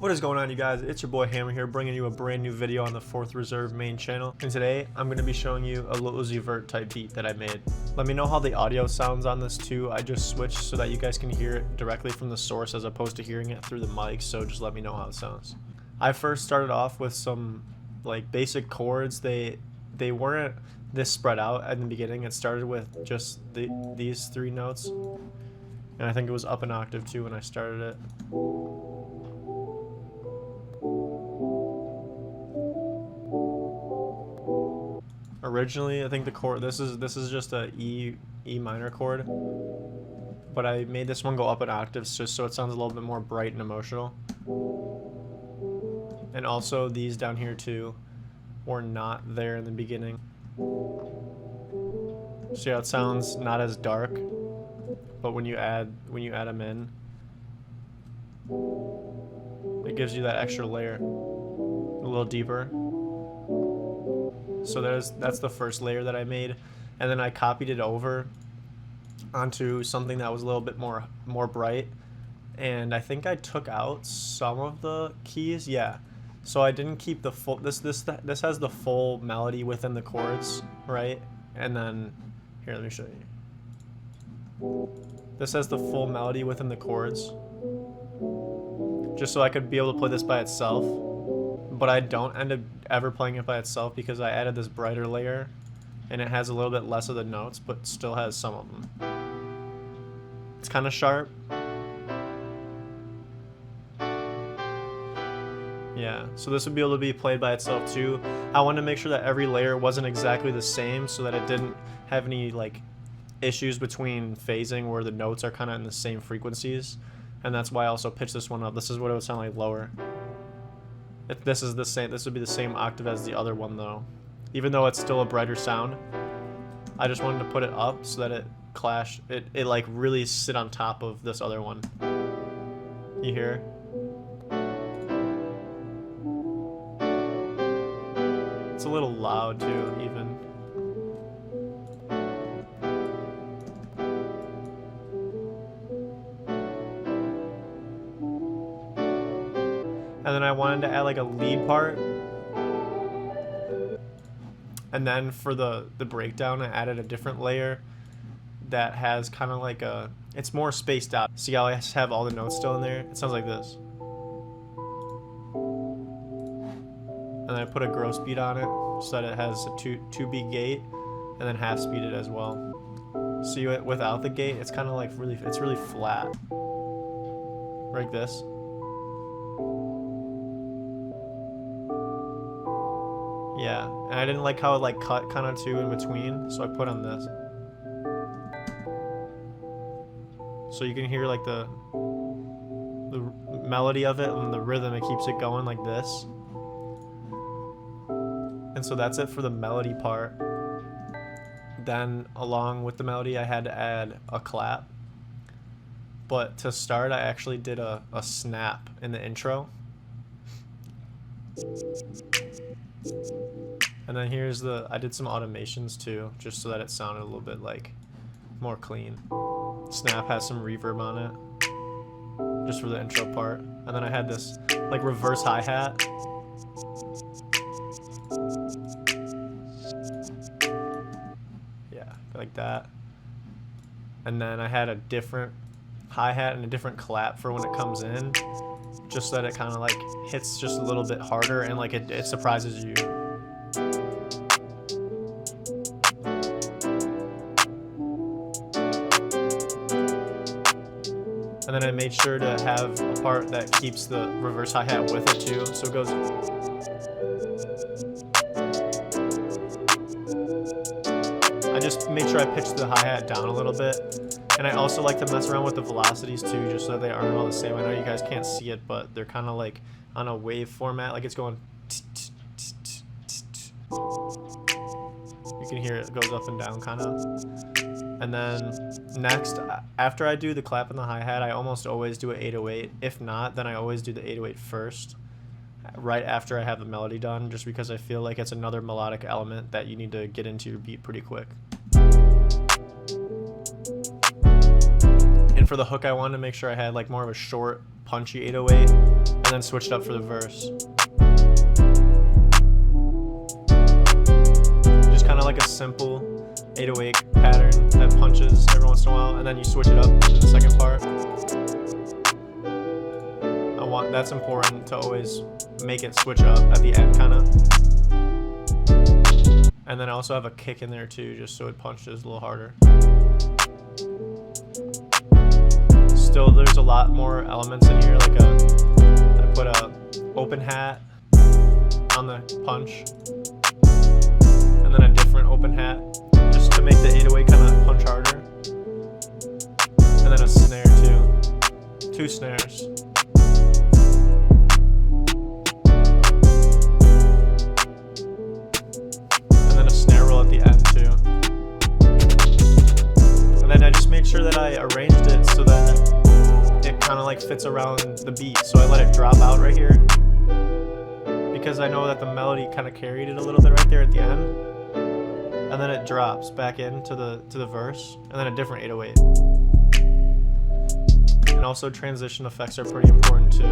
What is going on, you guys? It's your boy Hammer here, bringing you a brand new video on the 4th Reserve main channel. And today I'm going to be showing you a LIL UZI VERT type beat that I made. Let me know how the audio sounds on this too. I just switched so that you guys can hear it directly from the source as opposed to hearing it through the mic, so just let me know how it sounds. I first started off with some like basic chords. They weren't this spread out in the beginning. It started with just these 3 notes, and I think it was up an octave too when I started it. Originally, I think the chord, this is just a E minor chord, but I made this one go up an octave just so it sounds a little bit more bright and emotional. And also these down here too were not there in the beginning. See how it sounds not as dark, but when you add them in, it gives you that extra layer, a little deeper. So that's the first layer that I made, and then I copied it over onto something that was a little bit more bright, and I think I took out some of the keys. Yeah, so I didn't keep the full. This has the full melody within the chords, right? And then here, let me show you. This has the full melody within the chords, just so I could be able to play this by itself. But I don't end up ever playing it by itself because I added this brighter layer, and it has a little bit less of the notes, but still has some of them. It's kind of sharp. Yeah, so this would be able to be played by itself too. I wanted to make sure that every layer wasn't exactly the same so that it didn't have any like issues between phasing where the notes are kind of in the same frequencies, and that's why I also pitched this one up. This is what it would sound like lower. This is the same. This would be the same octave as the other one though, even though it's still a brighter sound. I just wanted to put it up so that it clashed. It like really sit on top of this other one. You hear? It's a little loud too, even. And then I wanted to add like a lead part, and then for the breakdown I added a different layer that has kind of like it's more spaced out. See how I have all the notes still in there? It sounds like this. And then I put a gross beat on it so that it has a 2 beat gate, and then half speeded as well. See, without the gate, it's kind of like it's really flat, like this. Yeah, and I didn't like how it like cut kind of too in between, so I put on this. So you can hear like the melody of it and the rhythm, it keeps it going like this. And so that's it for the melody part. Then along with the melody I had to add a clap. But to start I actually did a snap in the intro. And then here's I did some automations too, just so that it sounded a little bit like more clean. Snap has some reverb on it, just for the intro part. And then I had this like reverse hi-hat. Yeah, like that. And then I had a different hi-hat and a different clap for when it comes in, just so that it kind of like hits just a little bit harder and like it surprises you. And then I made sure to have a part that keeps the reverse hi-hat with it too, so it goes. I just made sure I pitched the hi-hat down a little bit. And I also like to mess around with the velocities too, just so they aren't all the same. I know you guys can't see it, but they're kind of like on a wave format, like it's going. You can hear it goes up and down kind of. And then next, after I do the clap and the hi-hat, I almost always do an 808. If not, then I always do the 808 first, right after I have the melody done, just because I feel like it's another melodic element that you need to get into your beat pretty quick. And for the hook, I wanted to make sure I had like more of a short, punchy 808, and then switched up for the verse. Just kind of like a simple 808 pattern that punches every once in a while, and then you switch it up in the second part. That's important to always make it switch up at the end, kind of. And then I also have a kick in there too, just so it punches a little harder. Still, there's a lot more elements in here. Like I put a open hat on the punch, and then a different open hat, just to make the 808 kind of punch harder. And then a snare too, 2 snares. At the end too. And then I just made sure that I arranged it so that it kind of like fits around the beat. So I let it drop out right here, because I know that the melody kind of carried it a little bit right there at the end. And then it drops back into the verse, and then a different 808. And also transition effects are pretty important too.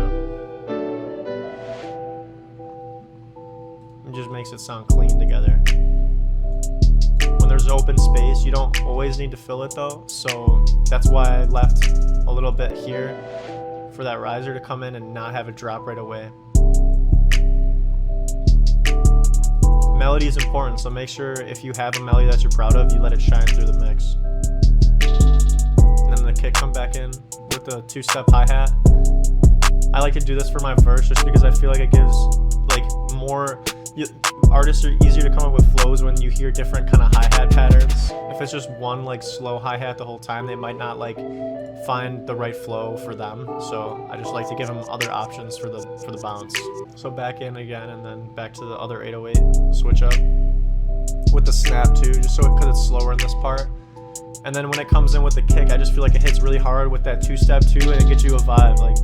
It just makes it sound clean together. When there's open space, you don't always need to fill it though, so that's why I left a little bit here for that riser to come in and not have it drop right away. Melody is important, so make sure if you have a melody that you're proud of, you let it shine through the mix. And then the kick come back in with the 2-step hi-hat. I like to do this for my verse just because I feel like it gives like more. Artists are easier to come up with flows when you hear different kind of hi-hat patterns. If it's just one like slow hi-hat the whole time, they might not like find the right flow for them. So I just like to give them other options for the bounce. So back in again, and then back to the other 808, switch up with the snap too, just so because it's slower in this part. And then when it comes in with the kick, I just feel like it hits really hard with that 2-step too, and it gets you a vibe like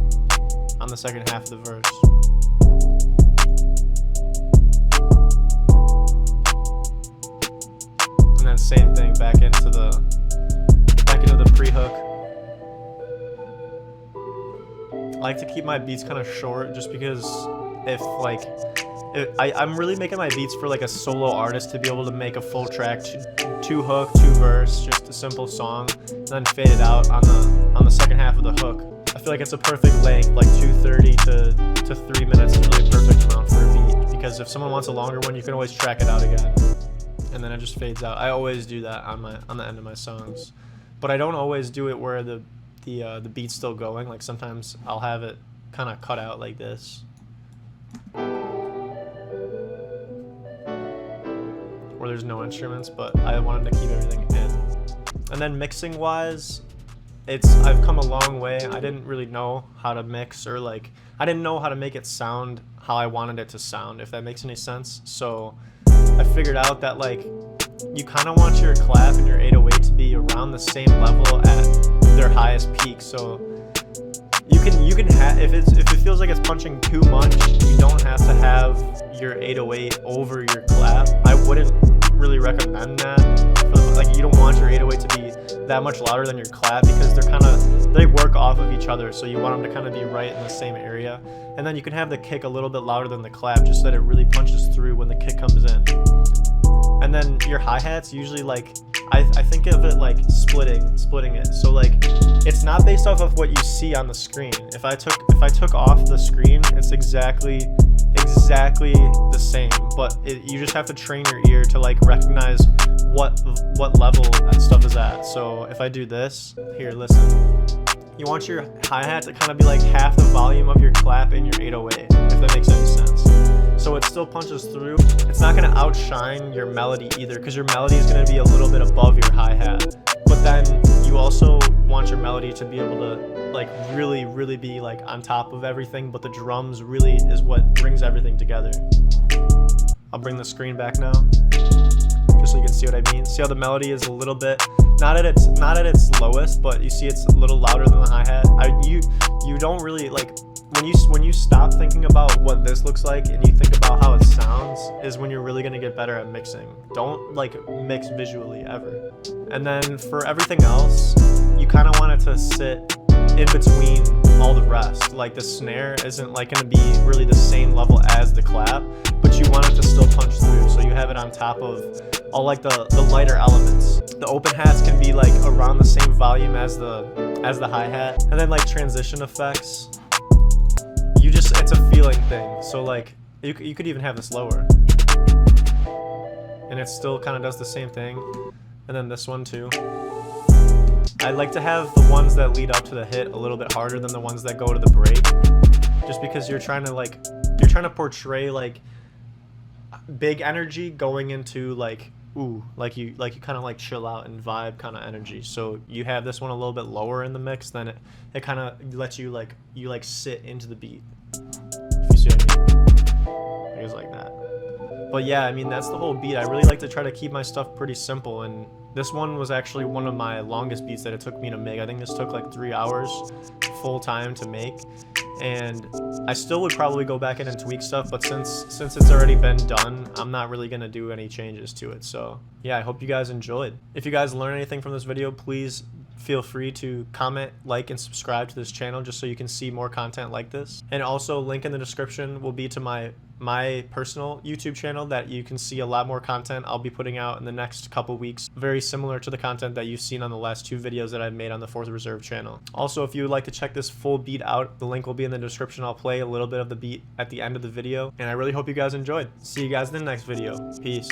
on the second half of the verse. And then same thing back into the pre-hook. I like to keep my beats kind of short, just because I'm really making my beats for like a solo artist to be able to make a full track, 2 hook, 2 verse, just a simple song, and then fade it out on the second half of the hook. I feel like it's a perfect length, like 2:30 to 3 minutes is really a perfect amount for a beat, because if someone wants a longer one, you can always track it out again. And then it just fades out. I always do that on the end of my songs, but I don't always do it where the beat's still going. Like sometimes I'll have it kind of cut out like this, where there's no instruments, but I wanted to keep everything in. And then mixing wise, I've come a long way. I didn't really know how to mix, or like I didn't know how to make it sound how I wanted it to sound, if that makes any sense. So I figured out that like you kind of want your clap and your 808 to be around the same level at their highest peak. So you can have, if it feels like it's punching too much, you don't have to have your 808 over your clap. I wouldn't really recommend that. Like you don't want your 808 to be that much louder than your clap, because they work off of each other. So you want them to kind of be right in the same area. And then you can have the kick a little bit louder than the clap, just so that it really punches through when the kick comes in. And then your hi-hats usually, like I think of it like splitting it. So like it's not based off of what you see on the screen. If I took off the screen, it's exactly the same, but you just have to train your ear to like recognize what level that stuff is at. So if I do this, here, listen. You want your hi-hat to kind of be like half the volume of your clap in your 808, if that makes any sense. So it still punches through. It's not going to outshine your melody either, because your melody is going to be a little bit above your hi-hat. But then you also want your melody to be able to like really be like on top of everything, but the drums really is what brings everything together. I'll bring the screen back now, just so you can see what I mean. See how the melody is a little bit, not at its lowest, but you see it's a little louder than the hi-hat. You don't really like, when you stop thinking about what this looks like and you think about how it sounds is when you're really gonna get better at mixing. Don't like mix visually ever. And then for everything else, you kind of want it to sit in between all the rest. Like the snare isn't like gonna be really the same level as the clap, but you want it to still punch through, so you have it on top of all like the lighter elements. The open hats can be like around the same volume as the hi-hat. And then like transition effects, it's a feeling thing. So like you could even have this lower and it still kind of does the same thing. And then this one too. I like to have the ones that lead up to the hit a little bit harder than the ones that go to the break, just because you're trying to portray like big energy going into like, ooh, like you kind of like chill out and vibe kind of energy. So you have this one a little bit lower in the mix, then it kind of lets you like sit into the beat, if you see what I mean. It goes like that. But yeah, I mean, that's the whole beat. I really like to try to keep my stuff pretty simple, and this one was actually one of my longest beats that it took me to make. I think this took like 3 hours full time to make, and I still would probably go back in and tweak stuff, but since it's already been done, I'm not really gonna do any changes to it. So yeah, I hope you guys enjoyed. If you guys learned anything from this video, please feel free to comment, like, and subscribe to this channel just so you can see more content like this. And also, link in the description will be to my personal YouTube channel that you can see a lot more content I'll be putting out in the next couple weeks, very similar to the content that you've seen on the last 2 videos that I've made on the 4th Reserve channel. Also, if you would like to check this full beat out, the link will be in the description. I'll play a little bit of the beat at the end of the video, and I really hope you guys enjoyed. See you guys in the next video. Peace.